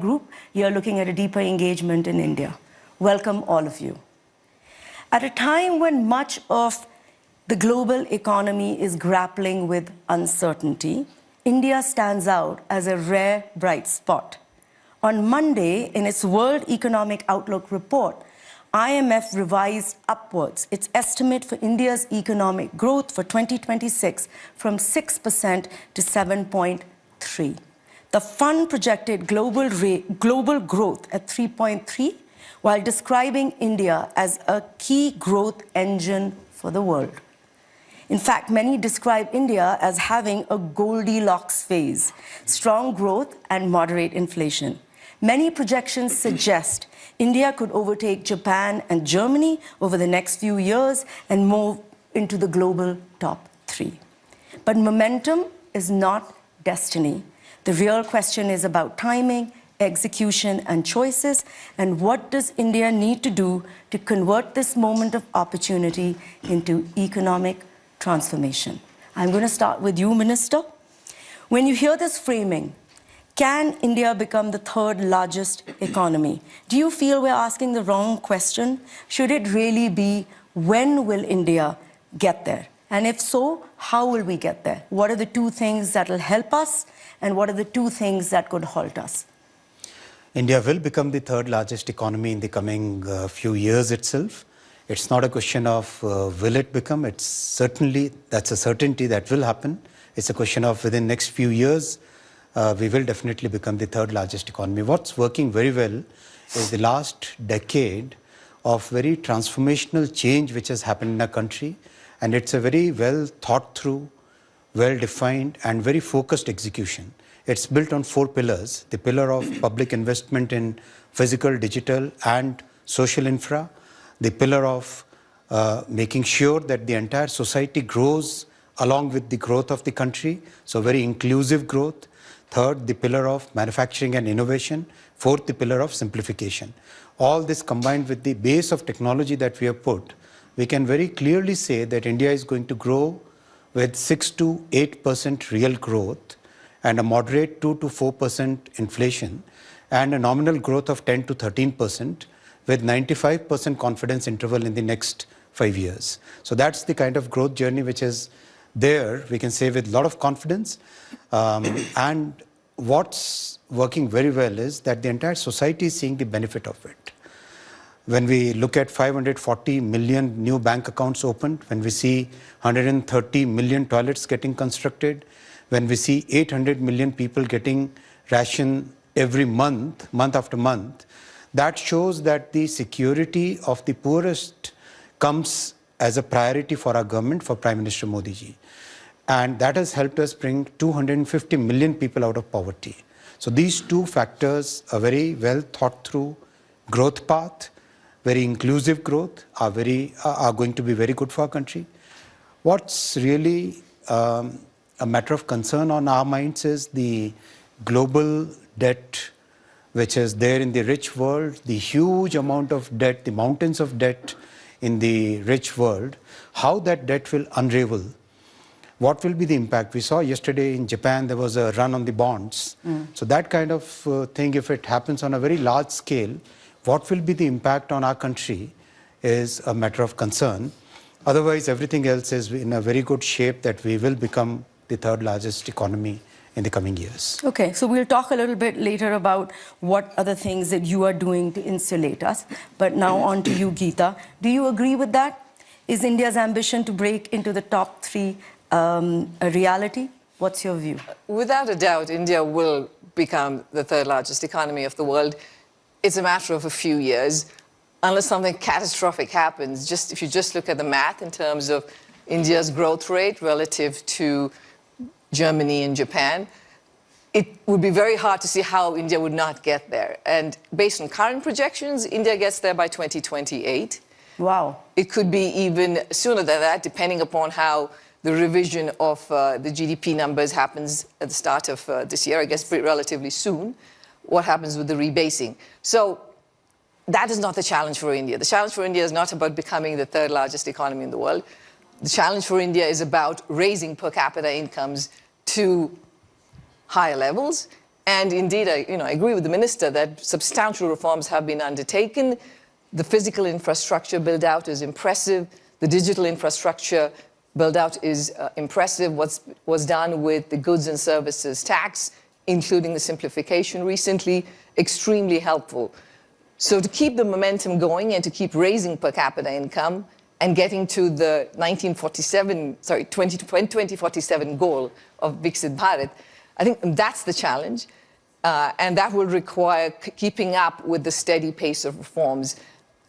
group, you're looking at a deeper engagement in India. Welcome, all of you. At a time when much of the global economy is grappling with uncertainty, India stands out as a rare bright spot. On Monday, in its World Economic Outlook report, IMF revised upwards its estimate for India's economic growth for 2026 from 6% to 7.3%. The fund projected global growth at 3.3%, while describing India as a key growth engine for the world. In fact, many describe India as having a Goldilocks phase, strong growth and moderate inflation. Many projections suggest India could overtake Japan and Germany over the next few years and move into the global top 3. But momentum is not destiny. The real question is about timing, execution, and choices, and what does India need to do to convert this moment of opportunity into economic transformation? I'm going to start with you, Minister. When you hear this framing, can India become the third largest economy? Do you feel we're asking the wrong question? Should it really be, when will India get there? And if so, how will we get there? What are the two things that will help us, and what are the two things that could halt us? India will become the third largest economy in the coming few years itself. It's not a question of will it become. It's certainly, that's a certainty that will happen. It's a question of within next few years, we will definitely become the third largest economy. What's working very well is the last decade of very transformational change which has happened in our country. And it's a very well thought through, well-defined and very focused execution. It's built on 4 pillars: the pillar of public investment in physical, digital and social infra, the pillar of making sure that the entire society grows along with the growth of the country, so very inclusive growth. Third, the pillar of manufacturing and innovation. Fourth, the pillar of simplification. All this combined with the base of technology that we have put, we can very clearly say that India is going to grow with 6 to 8% real growth and a moderate 2 to 4% inflation and a nominal growth of 10 to 13% with 95% confidence interval in the next 5 years. So that's the kind of growth journey which is there, we can say with a lot of confidence. And what's working very well is that the entire society is seeing the benefit of it. When we look at 540 million new bank accounts opened, when we see 130 million toilets getting constructed, when we see 800 million people getting ration every month, month after month, that shows that the security of the poorest comes as a priority for our government, for Prime Minister Modi ji. And that has helped us bring 250 million people out of poverty. So these two factors, a very well thought through growth path, very inclusive growth, are going to be very good for our country. What's really a matter of concern on our minds is the global debt which is there in the rich world, the huge amount of debt, the mountains of debt in the rich world, how that debt will unravel. What will be the impact? We saw yesterday in Japan, there was a run on the bonds. So that kind of thing, if it happens on a very large scale, what will be the impact on our country is a matter of concern. Otherwise, everything else is in a very good shape that we will become the third largest economy in the coming years. Okay, so we'll talk a little bit later about what other things that you are doing to insulate us. But now on to you, Gita. Do you agree with that? Is India's ambition to break into the top 3 a reality? What's your view? Without a doubt, India will become the third largest economy of the world. It's a matter of a few years, unless something catastrophic happens. If you just look at the math in terms of India's growth rate relative to Germany and Japan, it would be very hard to see how India would not get there. And based on current projections, India gets there by 2028. Wow. It could be even sooner than that, depending upon how the revision of the GDP numbers happens at the start of this year, I guess relatively soon. What happens with the rebasing. So that is not the challenge for India. The challenge for India is not about becoming the third largest economy in the world. The challenge for India is about raising per capita incomes to higher levels And indeed, I agree with the minister that substantial reforms have been undertaken. The physical infrastructure build out is impressive. The digital infrastructure build out is impressive. What was done with the goods and services tax, including the simplification recently, extremely helpful. So to keep the momentum going and to keep raising per capita income and getting to the 2047 goal of Viksit Bharat, I think that's the challenge. And that will require keeping up with the steady pace of reforms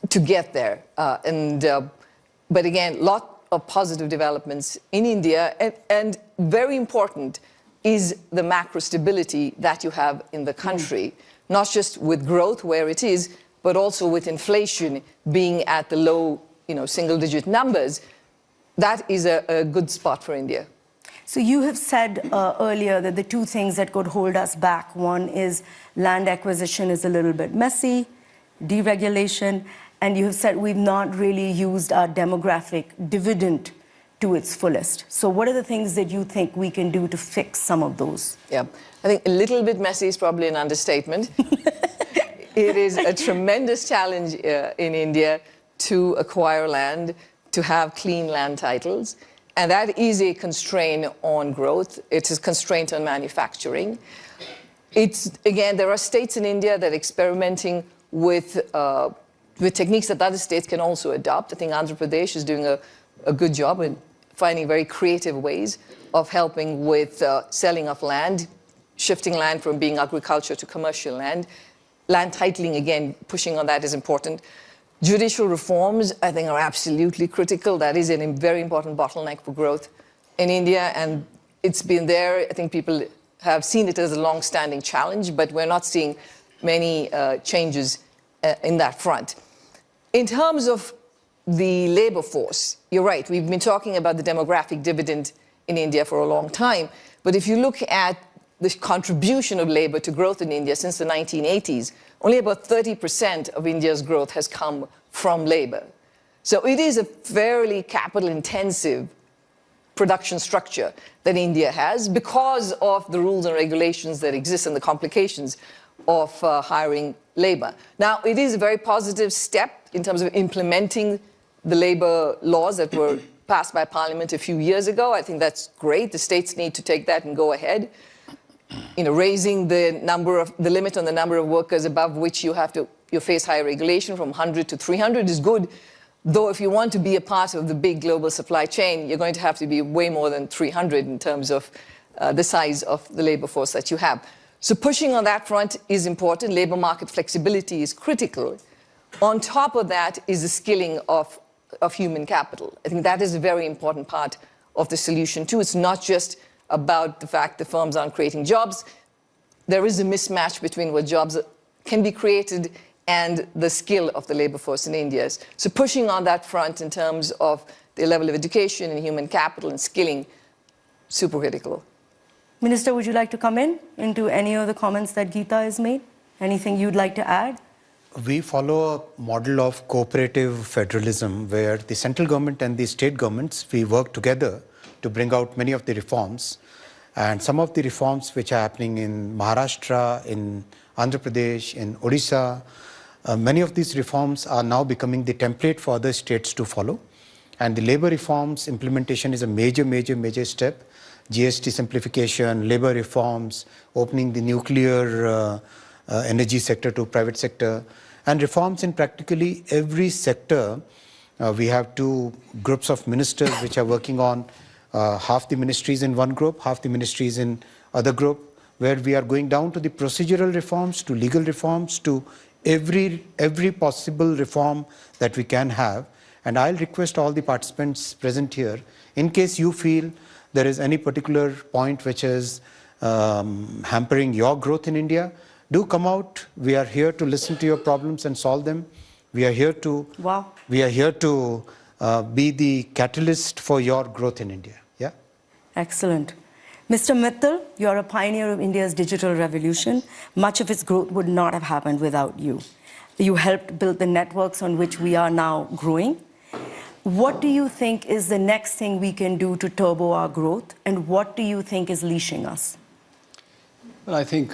to get there. But again, a lot of positive developments in India. And very important is the macro stability that you have in the country, not just with growth where it is, but also with inflation being at the low single-digit numbers. That is a good spot for India. So you have said earlier that the two things that could hold us back, one is land acquisition is a little bit messy, deregulation, and you have said we've not really used our demographic dividend to its fullest. So what are the things that you think we can do to fix some of those? Yeah, I think a little bit messy is probably an understatement. It is a tremendous challenge in India to acquire land, to have clean land titles. And that is a constraint on growth. It's a constraint on manufacturing. Again, there are states in India that are experimenting with techniques that other states can also adopt. I think Andhra Pradesh is doing a good job in finding very creative ways of helping with selling of land, shifting land from being agriculture to commercial land. Land titling, again, pushing on that is important. Judicial reforms, I think, are absolutely critical. That is a very important bottleneck for growth in India, and it's been there. I think people have seen it as a long-standing challenge, but we're not seeing many changes in that front. In terms of the labor force, you're right. We've been talking about the demographic dividend in India for a long time, but if you look at the contribution of labor to growth in India since the 1980s, only about 30% of India's growth has come from labor. So it is a fairly capital-intensive production structure that India has because of the rules and regulations that exist and the complications of hiring labor. Now, it is a very positive step in terms of implementing the labor laws that were passed by Parliament a few years ago. I think that's great. The states need to take that and go ahead. Raising the limit on the number of workers above which you face higher regulation from 100 to 300 is good. Though if you want to be a part of the big global supply chain, you're going to have to be way more than 300 in terms of the size of the labor force that you have. So pushing on that front is important. Labor market flexibility is critical. On top of that is the skilling of human capital. I think that is a very important part of the solution too. It's not just about the fact that firms aren't creating jobs. There is a mismatch between what jobs can be created and the skill of the labor force in India. So pushing on that front in terms of the level of education and human capital and skilling, super critical. Minister, would you like to come into any of the comments that Gita has made? Anything you'd like to add? We follow a model of cooperative federalism where the central government and the state governments, we work together to bring out many of the reforms. And some of the reforms which are happening in Maharashtra, in Andhra Pradesh, in Odisha, many of these reforms are now becoming the template for other states to follow. And the labor reforms implementation is a major step. GST simplification, labor reforms, opening the nuclear energy sector to private sector, and reforms in practically every sector. We have two groups of ministers which are working on half the ministries in one group, half the ministries in other group, where we are going down to the procedural reforms, to legal reforms, to every possible reform that we can have. And I'll request all the participants present here, in case you feel there is any particular point which is hampering your growth in India, do come out. We are here to listen to your problems and solve them. We are here to be the catalyst for your growth in India. Yeah. Excellent. Mr. Mittal, you're a pioneer of India's digital revolution. Much of its growth would not have happened without you. You helped build the networks on which we are now growing. What do you think is the next thing we can do to turbo our growth, and what do you think is leashing us? Well, I think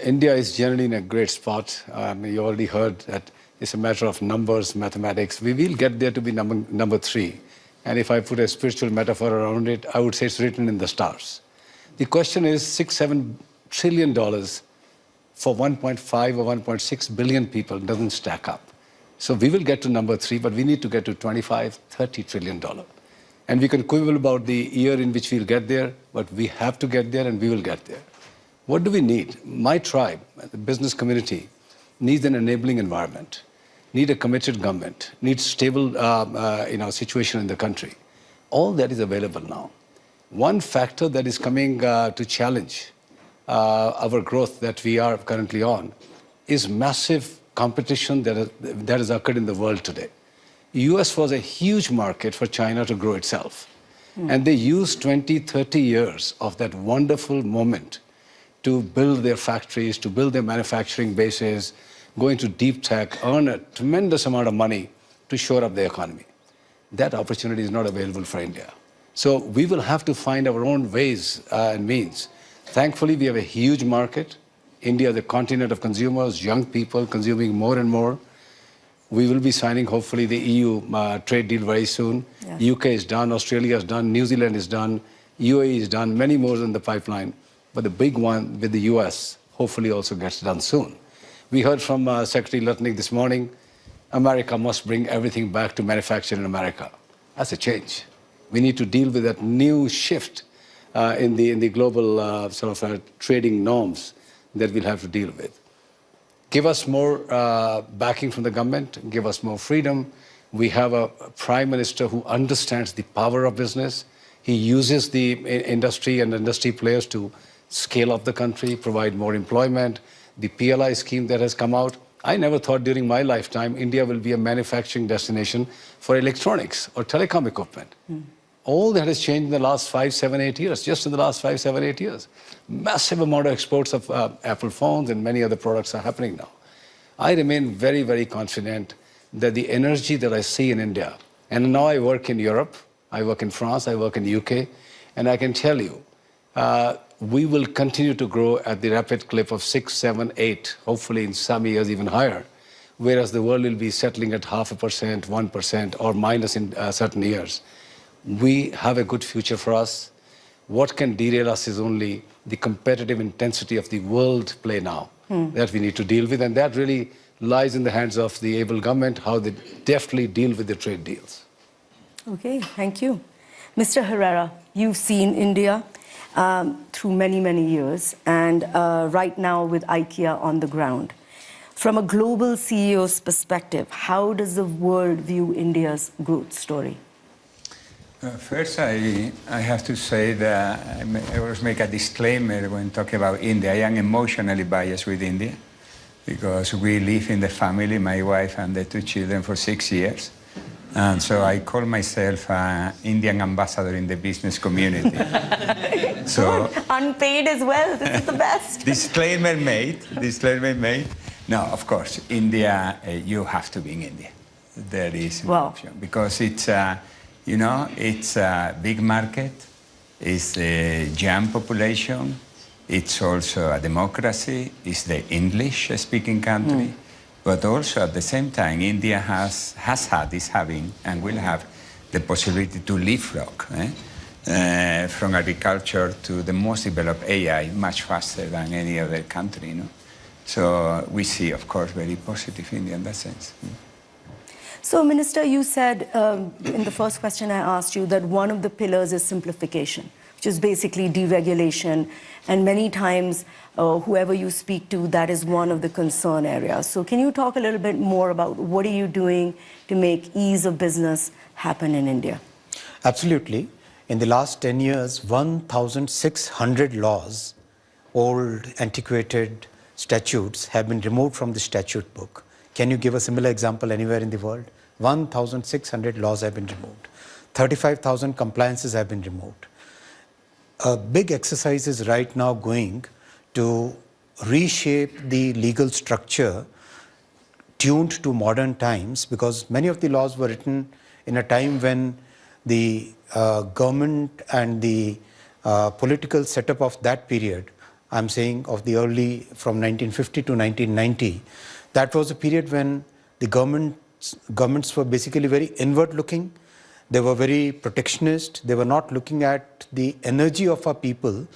India is generally in a great spot. You already heard that it's a matter of numbers, mathematics. We will get there to be number 3. And if I put a spiritual metaphor around it, I would say it's written in the stars. The question is $6-7 trillion for 1.5 or 1.6 billion people doesn't stack up. So we will get to number 3, but we need to get to $25-30 trillion. And we can quibble about the year in which we'll get there, but we have to get there and we will get there. What do we need? My tribe, the business community, needs an enabling environment, need a committed government, needs stable situation in the country. All that is available now. One factor that is coming to challenge our growth that we are currently on is massive competition that has occurred in the world today. US was a huge market for China to grow itself. And they used 20-30 years of that wonderful moment to build their factories, to build their manufacturing bases, go into deep tech, earn a tremendous amount of money to shore up the economy. That opportunity is not available for India. So we will have to find our own ways and means. Thankfully, we have a huge market. India is a continent of consumers, young people consuming more and more. We will be signing, hopefully, the EU trade deal very soon. Yeah. UK is done, Australia is done, New Zealand is done, UAE is done, many more in the pipeline. But the big one with the US hopefully also gets done soon. We heard from Secretary Lutnick this morning, America must bring everything back to manufacture in America. That's a change. We need to deal with that new shift in the global trading norms that we'll have to deal with. Give us more backing from the government, give us more freedom. We have a prime minister who understands the power of business. He uses the industry and industry players to scale up the country, provide more employment. The PLI scheme that has come out. I never thought during my lifetime India will be a manufacturing destination for electronics or telecom equipment. All that has changed in the last 5, 7, 8 years, just in the last 5, 7, 8 years. Massive amount of exports of Apple phones and many other products are happening now. I remain very, very confident that the energy that I see in India, and now I work in Europe, I work in France, I work in the UK, and I can tell you, we will continue to grow at the rapid clip of 6, 7, 8, hopefully in some years even higher, whereas the world will be settling at 0.5%, 1%, or minus in certain years. We have a good future for us. What can derail us is only the competitive intensity of the world play now that we need to deal with, and that really lies in the hands of the able government, how they deftly deal with the trade deals. Okay, thank you. Mr. Herrera, you've seen India through many, many years, and right now with IKEA on the ground. From a global CEO's perspective, how does the world view India's growth story? First, I have to say that I always make a disclaimer when talking about India. I am emotionally biased with India because we live in the family, my wife and the 2 children, for 6 years. And so I call myself an Indian ambassador in the business community. So unpaid as well, this is the best. Disclaimer made, disclaimer made. No, of course, India, you have to be in India. There is an option because it's, it's a big market, it's a young population, it's also a democracy, it's the English-speaking country. But also, at the same time, India has had, is having, and will have the possibility to leapfrog from agriculture to the most developed AI much faster than any other country. So we see, of course, very positive India in that sense. So, Minister, you said in the first question I asked you that one of the pillars is simplification, which is basically deregulation. And many times, whoever you speak to, that is one of the concern areas. So can you talk a little bit more about what are you doing to make ease of business happen in India? Absolutely. In the last 10 years, 1,600 laws, old, antiquated statutes have been removed from the statute book. Can you give a similar example anywhere in the world? 1,600 laws have been removed. 35,000 compliances have been removed. A big exercise is right now going to reshape the legal structure tuned to modern times, because many of the laws were written in a time when the government and the political setup of that period I'm saying of the early, from 1950 to 1990, that was a period when the governments were basically very inward looking. They were very protectionist. They were not looking at the energy of our people.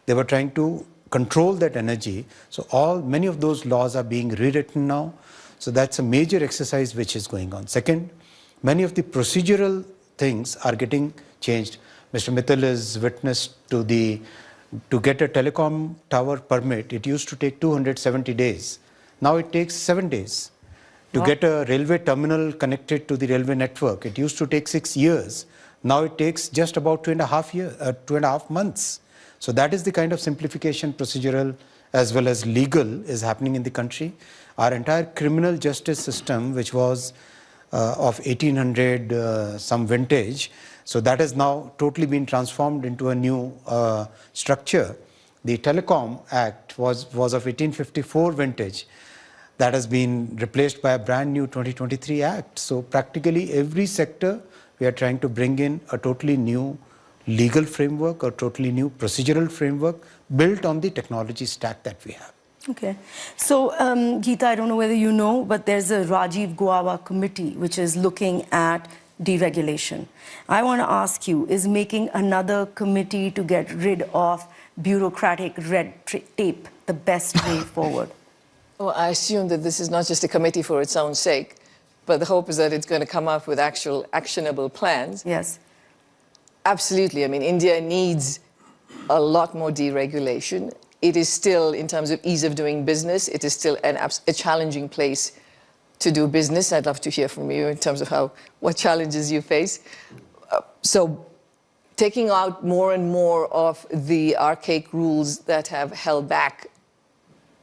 They were trying to control that energy. So many of those laws are being rewritten now. So that's a major exercise which is going on. Second, many of the procedural things are getting changed. Mr. Mittal is witness to get a telecom tower permit. It used to take 270 days. Now it takes 7 days. To get a railway terminal connected to the railway network, it used to take 6 years. Now it takes just about 2.5 months. So that is the kind of simplification, procedural as well as legal, is happening in the country. Our entire criminal justice system, which was of 1800 some vintage, so that has now totally been transformed into a new structure. The Telecom Act was of 1854 vintage. That has been replaced by a brand new 2023 Act. So practically every sector, we are trying to bring in a totally new legal framework, a totally new procedural framework built on the technology stack that we have. Okay. So, Gita, I don't know whether you know, but there's a Rajiv Guava committee which is looking at deregulation. I want to ask you, is making another committee to get rid of bureaucratic red tape the best way forward? Well, I assume that this is not just a committee for its own sake, but the hope is that it's going to come up with actual actionable plans. Yes. Absolutely. I mean, India needs a lot more deregulation. It is still, in terms of ease of doing business, it is still a challenging place to do business. I'd love to hear from you in terms of what challenges you face. So taking out more and more of the archaic rules that have held back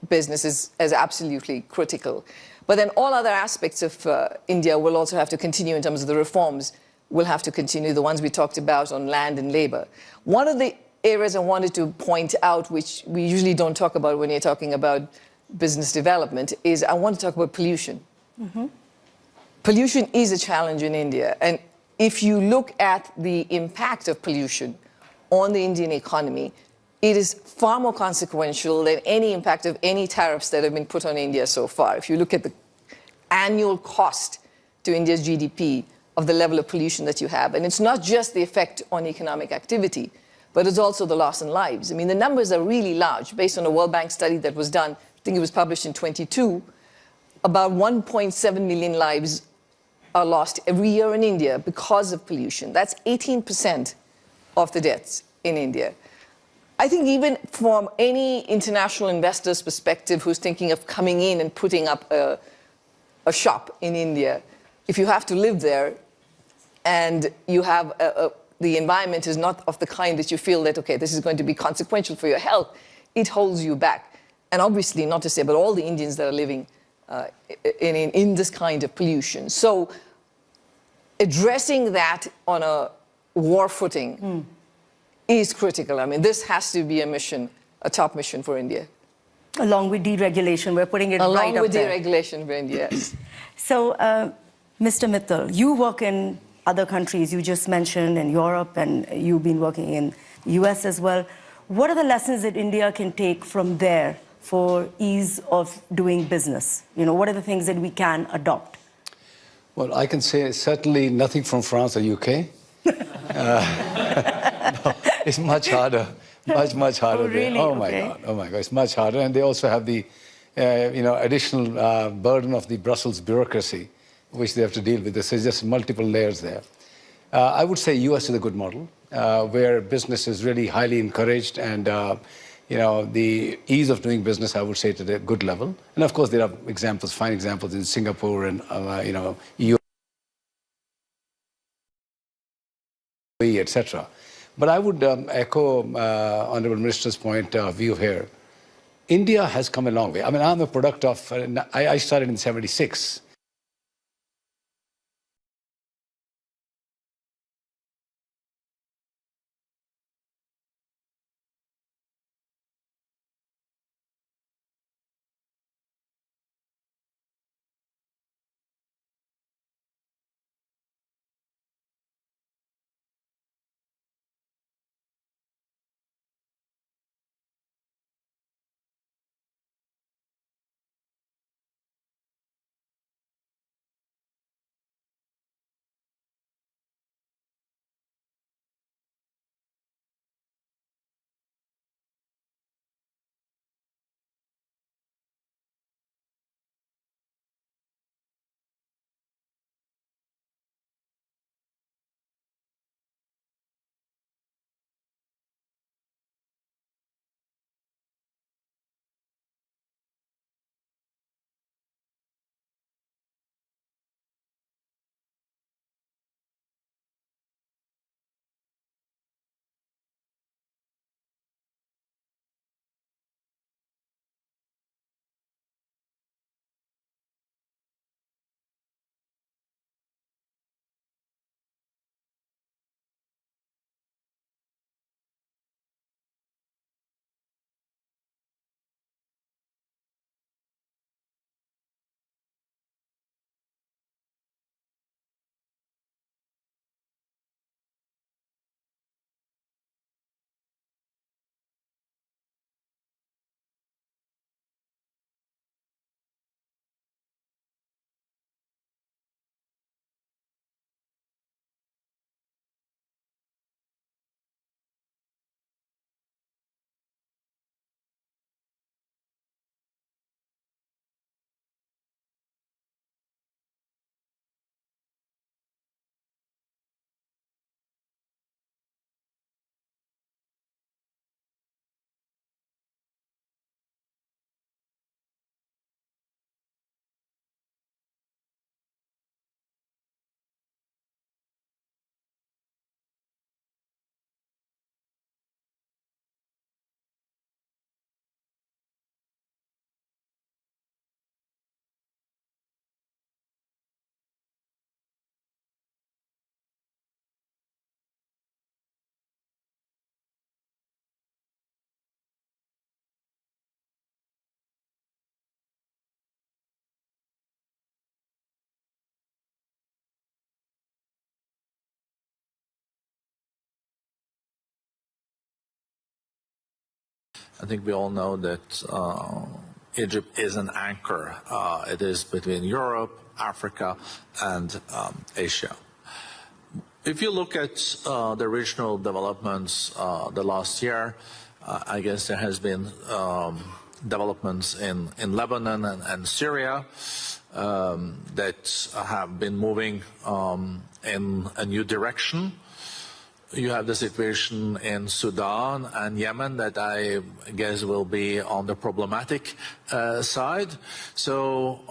business is absolutely critical. But then all other aspects of India will also have to continue in terms of the reforms will have to continue, the ones we talked about on land and labor. One of the areas I wanted to point out, which we usually don't talk about when you're talking about business development, is I want to talk about pollution. Mm-hmm. Pollution is a challenge in India. And if you look at the impact of pollution on the Indian economy, it is far more consequential than any impact of any tariffs that have been put on India so far. If you look at the annual cost to India's GDP of the level of pollution that you have, and it's not just the effect on economic activity, but it's also the loss in lives. I mean, the numbers are really large. Based on a World Bank study that was done, I think it was published in 22, about 1.7 million lives are lost every year in India because of pollution. That's 18% of the deaths in India. I think even from any international investor's perspective who's thinking of coming in and putting up a shop in India, if you have to live there and you have the environment is not of the kind that you feel that, okay, this is going to be consequential for your health, it holds you back. And obviously, not to say, but all the Indians that are living in this kind of pollution. So addressing that on a war footing is critical. I mean, this has to be a mission, a top mission for India. Along with deregulation, we're putting it right up there. Along with deregulation for India, yes. So, Mr. Mittal, you work in other countries, you just mentioned in Europe, and you've been working in the US as well. What are the lessons that India can take from there for ease of doing business? You know, what are the things that we can adopt? Well, I can say certainly nothing from France or UK. No, it's much harder, much harder. Oh, really? Oh my God, oh my God, it's much harder. And they also have the, additional burden of the Brussels bureaucracy, which they have to deal with. There's just multiple layers there. I would say US is a good model, where business is really highly encouraged, and the ease of doing business, I would say, to a good level. And of course, there are examples, fine examples in Singapore and EU, etc. But I would echo Honorable Minister's point of view here. India has come a long way. I mean, I'm a product of, I started in '76. I think we all know that Egypt is an anchor. It is between Europe, Africa, and Asia. If you look at the regional developments the last year, I guess there has been developments in Lebanon and Syria that have been moving in a new direction. You have the situation in Sudan and Yemen that I guess will be on the problematic side. So